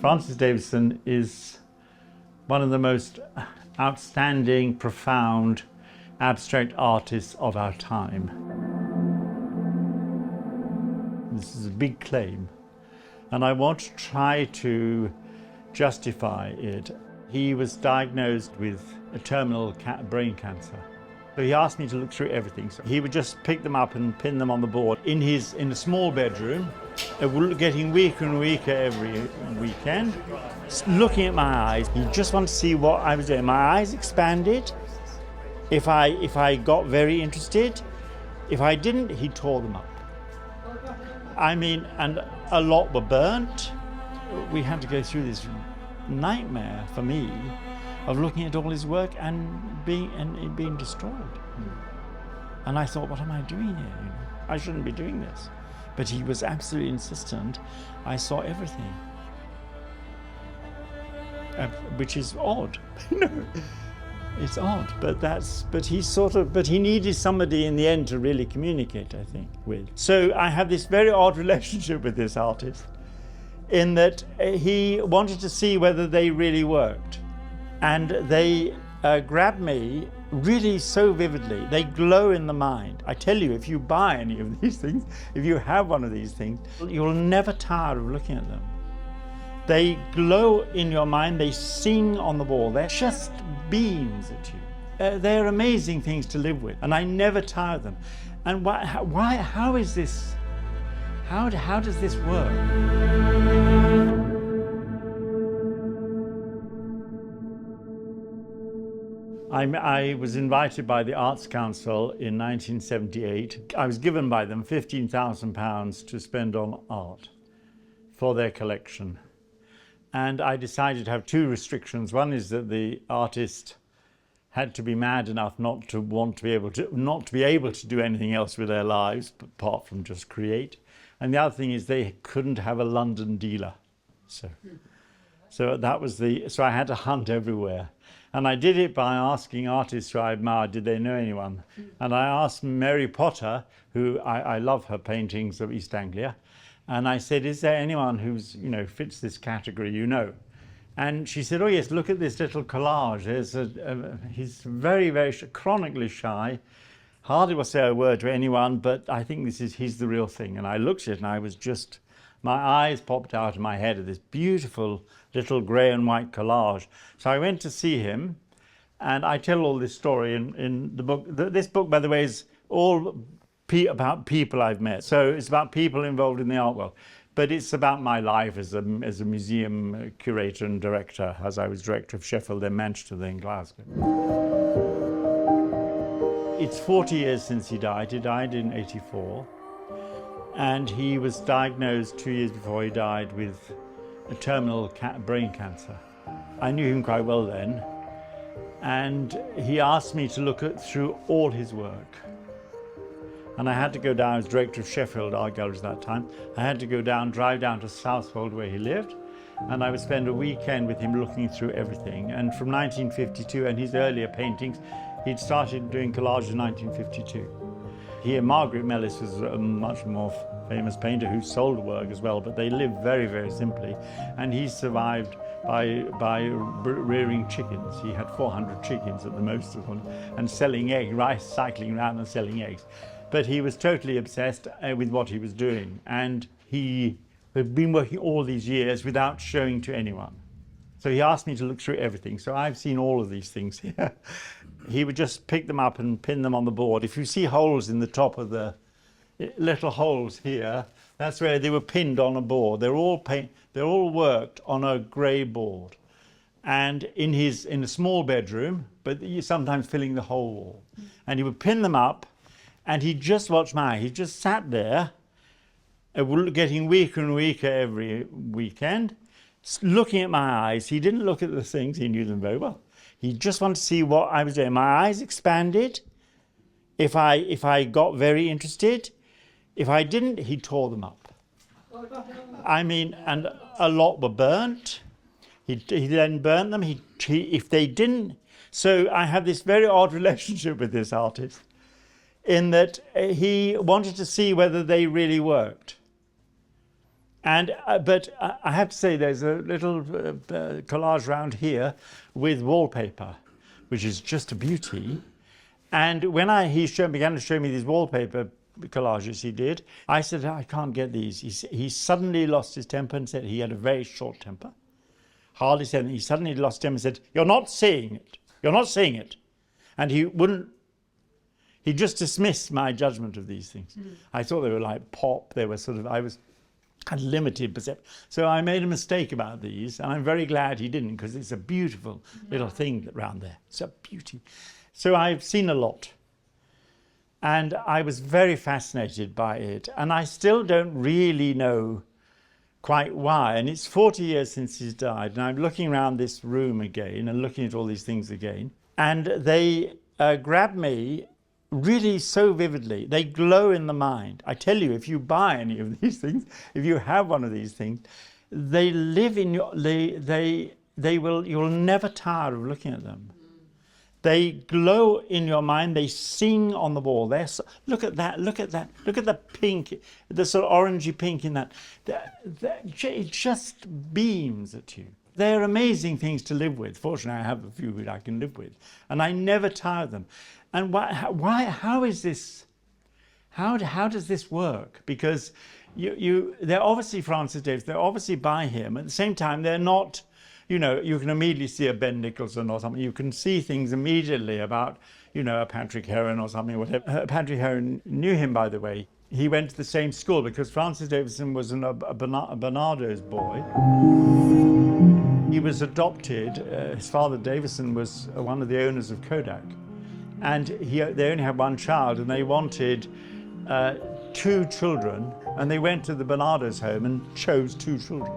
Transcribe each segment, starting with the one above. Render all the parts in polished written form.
Francis Davison is one of the most outstanding, profound, abstract artists of our time. This is a big claim, and I want to try to justify it. He was diagnosed with a terminal brain cancer. So he asked me to look through everything. So he would just pick them up and pin them on the board in a small bedroom, getting weaker and weaker every weekend, looking at my eyes. He just wanted to see what I was doing. My eyes expanded. If I got very interested, if I didn't, he tore them up. I mean, and a lot were burnt. We had to go through this nightmare for me of looking at all his work and it being destroyed. And I thought, what am I doing here? You know, I shouldn't be doing this. But he was absolutely insistent. I saw everything, which is odd. It's odd, but he needed somebody in the end to really communicate, I think, with. So I have this very odd relationship with this artist, in that he wanted to see whether they really worked. And they grab me really so vividly. They glow in the mind. I tell you, if you buy any of these things, if you have one of these things, you'll never tire of looking at them. They glow in your mind, they sing on the wall. They're just beams at you. They're amazing things to live with, and I never tire of them. And how is this? How does this work? I was invited by the Arts Council in 1978. I was given by them £15,000 to spend on art for their collection. And I decided to have two restrictions. One is that the artist had to be mad enough not to be able to do anything else with their lives apart from just create. And the other thing is they couldn't have a London dealer. So I had to hunt everywhere. And I did it by asking artists who I admired, did they know anyone? And I asked Mary Potter, who I love her paintings of East Anglia, and I said, is there anyone who's, fits this category, And she said, oh yes, look at this little collage. He's very, very chronically shy, hardly will say a word to anyone, but I think he's the real thing. And I looked at it and I was just, my eyes popped out of my head of this beautiful little grey and white collage. So I went to see him, and I tell all this story in the book. This book, by the way, is all about people I've met. So it's about people involved in the art world. But it's about my life as a museum curator and director, as I was director of Sheffield, then Manchester, then Glasgow. It's 40 years since he died. He died in '84. And he was diagnosed 2 years before he died with a terminal brain cancer. I knew him quite well then, and he asked me to look through all his work. And I had to go down, I was director of Sheffield Art Galleries at that time. I had to drive down to Southwold where he lived, and I would spend a weekend with him looking through everything. And from 1952 and his earlier paintings, he'd started doing collages in 1952. Margaret Mellis was a much more famous painter who sold work as well, but they lived very, very simply. And he survived by rearing chickens. He had 400 chickens at the most of them, and selling eggs, cycling around and selling eggs. But he was totally obsessed with what he was doing, and he had been working all these years without showing to anyone. So he asked me to look through everything. So I've seen all of these things here. He would just pick them up and pin them on the board. If you see holes in the top of the little holes here, that's where they were pinned on a board. They're all worked on a grey board, and in a small bedroom, but sometimes filling the whole wall. And he would pin them up, and he just watched he just sat there, getting weaker and weaker every weekend, looking at my eyes. He didn't look at the things, he knew them very well. He just wanted to see what I was doing. My eyes expanded. If I got very interested, if I didn't, he tore them up. I mean, and a lot were burnt. He then burnt them. If they didn't, so I have this very odd relationship with this artist, in that he wanted to see whether they really worked. And but I have to say, there's a little collage around here with wallpaper, which is just a beauty. And when he began to show me these wallpaper collages he did, I said, I can't get these. He suddenly lost his temper and said he had a very short temper. Hardly said anything. He suddenly lost his temper and said, "You're not seeing it. You're not seeing it." And he just dismissed my judgment of these things. I thought they were like pop. They were sort of, had limited perception. So I made a mistake about these, and I'm very glad he didn't, because it's a beautiful little thing around there. It's a beauty. So I've seen a lot. And I was very fascinated by it. And I still don't really know quite why. And it's 40 years since he's died. And I'm looking around this room again and looking at all these things again. And they grab me really so vividly. They glow in the mind. I tell you, if you buy any of these things, if you have one of these things, they live in your, you'll never tire of looking at them. They glow in your mind. They sing on the wall. Look at that. Look at that. Look at the pink, the sort of orangey pink in that. It just beams at you. They're amazing things to live with. Fortunately, I have a few that I can live with, and I never tire of them. And how is this? How does this work? Because they're obviously Francis Davison. They're obviously by him. At the same time, they're not. You know, you can immediately see a Ben Nicholson or something. You can see things immediately about, a Patrick Heron or something, whatever. Patrick Heron knew him, by the way. He went to the same school because Francis Davison was a Barnardo's boy. He was adopted. His father, Davison, was one of the owners of Kodak. And they only had one child, and they wanted 2 children. And they went to the Barnardo's home and chose 2 children,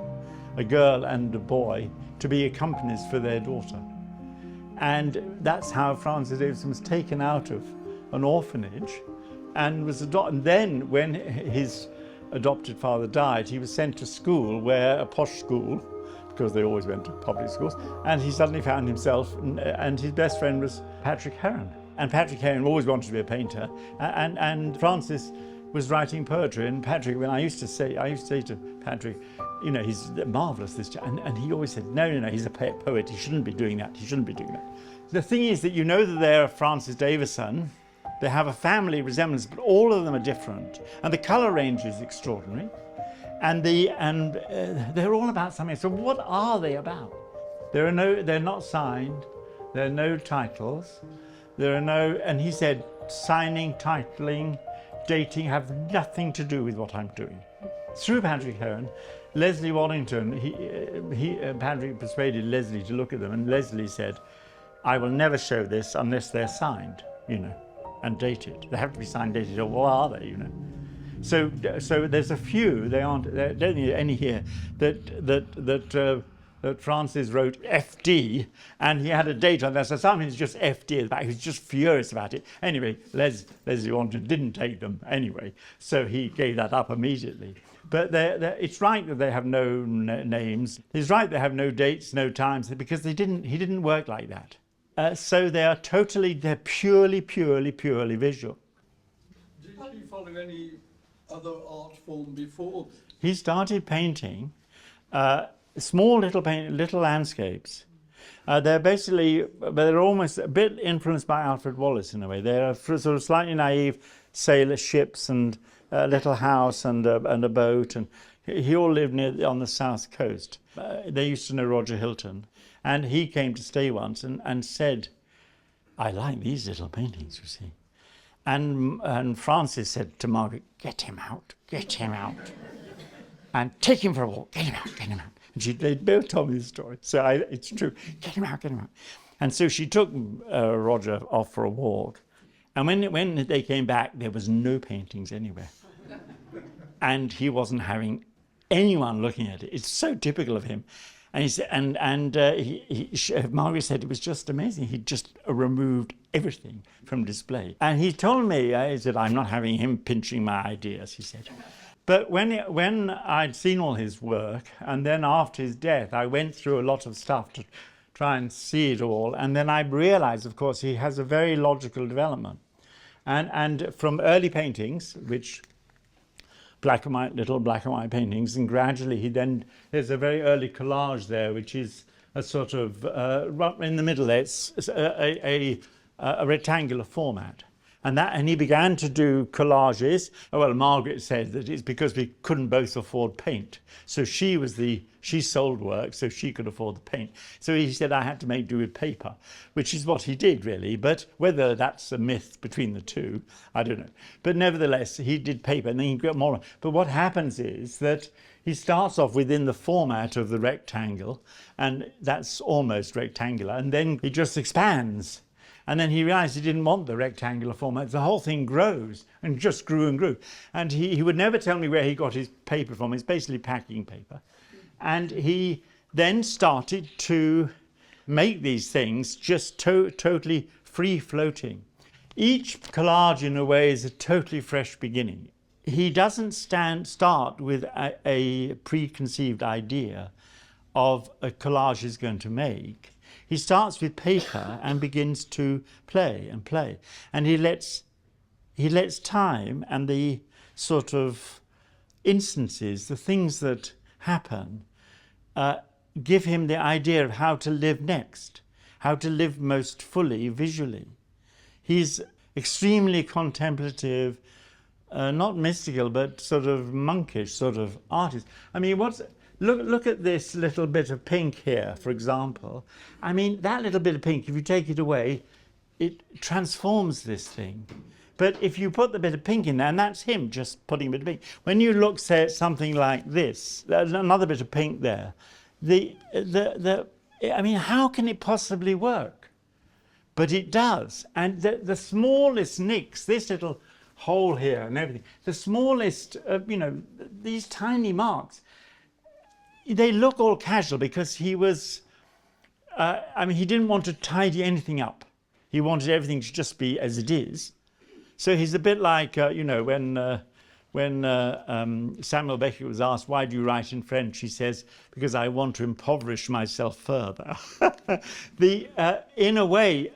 a girl and a boy, to be accompanist for their daughter. And that's how Francis Davison was taken out of an orphanage and was adopted. And then when his adopted father died, he was sent to school, a posh school, because they always went to public schools, and he suddenly found himself, and his best friend was Patrick Heron. And Patrick Heron always wanted to be a painter, and Francis was writing poetry. And Patrick, I used to say to Patrick, he's marvellous, this child. And he always said, no, he's a poet. He shouldn't be doing that. He shouldn't be doing that. The thing is that that they're Francis Davison. They have a family resemblance, but all of them are different. And the colour range is extraordinary. And they're all about something. So what are they about? They're not signed. There are no titles. And he said, signing, titling, dating have nothing to do with what I'm doing. Through Patrick Heron, Leslie Waddington, Patrick persuaded Leslie to look at them, and Leslie said, I will never show this unless they're signed, and dated. They have to be signed, dated, or what are they, So there's a few, there don't think any here, that Francis wrote FD, and he had a date on that, so something's just FD at the back. He was just furious about it. Anyway, Leslie Waddington didn't take them anyway, so he gave that up immediately. But it's right that they have no names. It's right they have no dates, no times, because he didn't work like that. So they're purely visual. Did he follow any other art form before? He started painting small little landscapes. They're almost a bit influenced by Alfred Wallace in a way. They're sort of slightly naive sailor ships and a little house and a boat, and he all lived on the south coast. They used to know Roger Hilton, and he came to stay once and said, I like these little paintings, you see. And Francis said to Margaret, get him out, and take him for a walk, get him out. And they both told me the story, so it's true. Get him out. And so she took Roger off for a walk. And when they came back, there was no paintings anywhere. And he wasn't having anyone looking at it. It's so typical of him. And he said, Margaret said it was just amazing. He just removed everything from display. And he told me, he said, I'm not having him pinching my ideas, he said. But when I'd seen all his work, and then after his death, I went through a lot of stuff to try and see it all. And then I realized, of course, he has a very logical development. And from early paintings, which little black and white paintings, and gradually there's a very early collage there, which is a sort of, right in the middle there, it's a rectangular format. And he began to do collages. Well, Margaret said that it's because we couldn't both afford paint. So she sold work, so she could afford the paint. So he said I had to make do with paper, which is what he did really. But whether that's a myth between the two, I don't know. But nevertheless, he did paper and then he got more. But what happens is that he starts off within the format of the rectangle, and that's almost rectangular, and then he just expands. And then he realized he didn't want the rectangular format. The whole thing grows and just grew and grew. And he would never tell me where he got his paper from. It's basically packing paper. And he then started to make these things just totally free-floating. Each collage, in a way, is a totally fresh beginning. He doesn't start with a preconceived idea of a collage he's going to make. He starts with paper and begins to play and play. And he lets time and the sort of instances, the things that happen, give him the idea of how to live next, how to live most fully visually. He's extremely contemplative, not mystical, but sort of monkish sort of artist. I mean, look at this little bit of pink here, for example. I mean, that little bit of pink, if you take it away, it transforms this thing. But if you put the bit of pink in there, and that's him just putting a bit of pink. When you look, say, at something like this, there's another bit of pink there. I mean, how can it possibly work? But it does. And the smallest nicks, this little hole here and everything, the smallest, these tiny marks, they look all casual because he was, he didn't want to tidy anything up. He wanted everything to just be as it is. So he's a bit like, when Samuel Beckett was asked, why do you write in French? He says, because I want to impoverish myself further. In a way,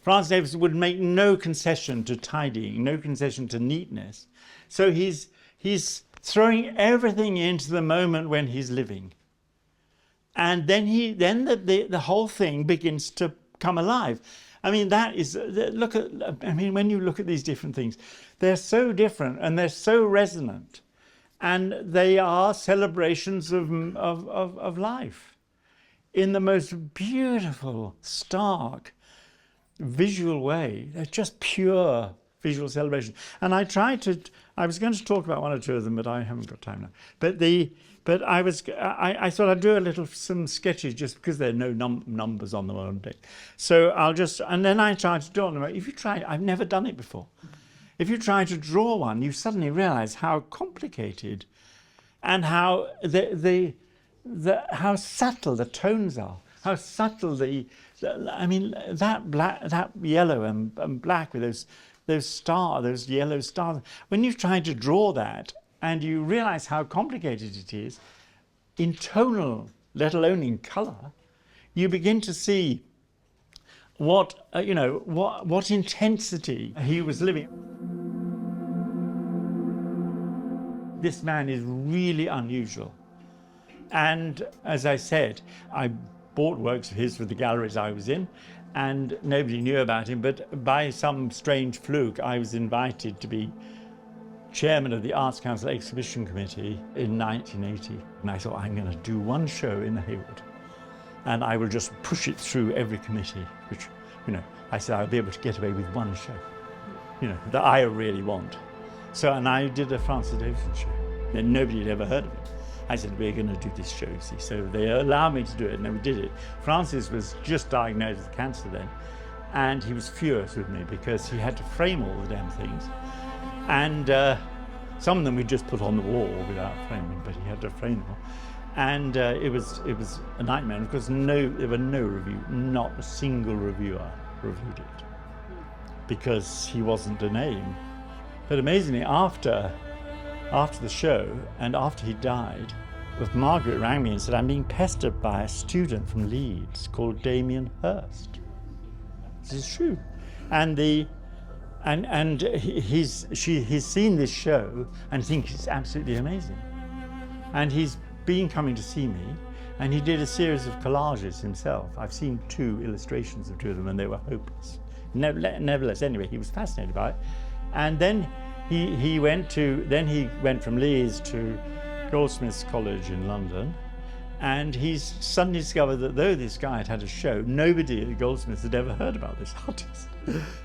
Francis Davison would make no concession to tidying, no concession to neatness. So he's throwing everything into the moment when he's living. And then the whole thing begins to come alive. I mean, when you look at these different things, they're so different and they're so resonant. And they are celebrations of life in the most beautiful, stark, visual way. They're just pure visual celebration. And I was going to talk about one or two of them, but I haven't got time now. I thought I'd do some sketches just because there are no numbers on them one day. So and then I tried to draw them. I've never done it before. If you try to draw one, you suddenly realize how complicated and how how subtle the tones are, how subtle that yellow and black with those yellow stars. When you try to draw that, and you realize how complicated it is, in tonal, let alone in colour, you begin to see what intensity he was living. This man is really unusual. And as I said, I bought works of his for the galleries I was in, and nobody knew about him, but by some strange fluke, I was invited to be chairman of the Arts Council Exhibition Committee in 1980. And I thought, I'm going to do one show in the Hayward, and I will just push it through every committee, which, I said I'll be able to get away with one show, that I really want. And I did a Francis Davison show, and nobody had ever heard of it. I said, we're going to do this show, you see. So they allowed me to do it, and then we did it. Francis was just diagnosed with cancer then, and he was furious with me because he had to frame all the damn things. And some of them we just put on the wall without framing, but he had to frame them all. And it was a nightmare because there were no review, not a single reviewer reviewed it, because he wasn't a name. But amazingly, after the show and after he died, Margaret rang me and said, I'm being pestered by a student from Leeds called Damien Hirst. This is true. And And he's seen this show and thinks it's absolutely amazing. And he's been coming to see me, and he did a series of collages himself. I've seen 2 illustrations of 2 of them, and they were hopeless. Nevertheless, anyway, he was fascinated by it. And then he went from Leeds to Goldsmiths College in London, and he's suddenly discovered that though this guy had a show, nobody at Goldsmiths had ever heard about this artist.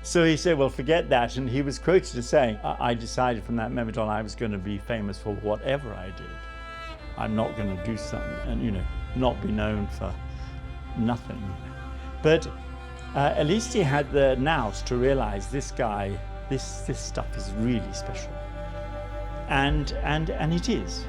So he said, well, forget that. And he was quoted as saying, I decided from that moment on I was going to be famous for whatever I did. I'm not going to do something and, not be known for nothing. But at least he had the nous to realize this guy, this stuff is really special. And it is.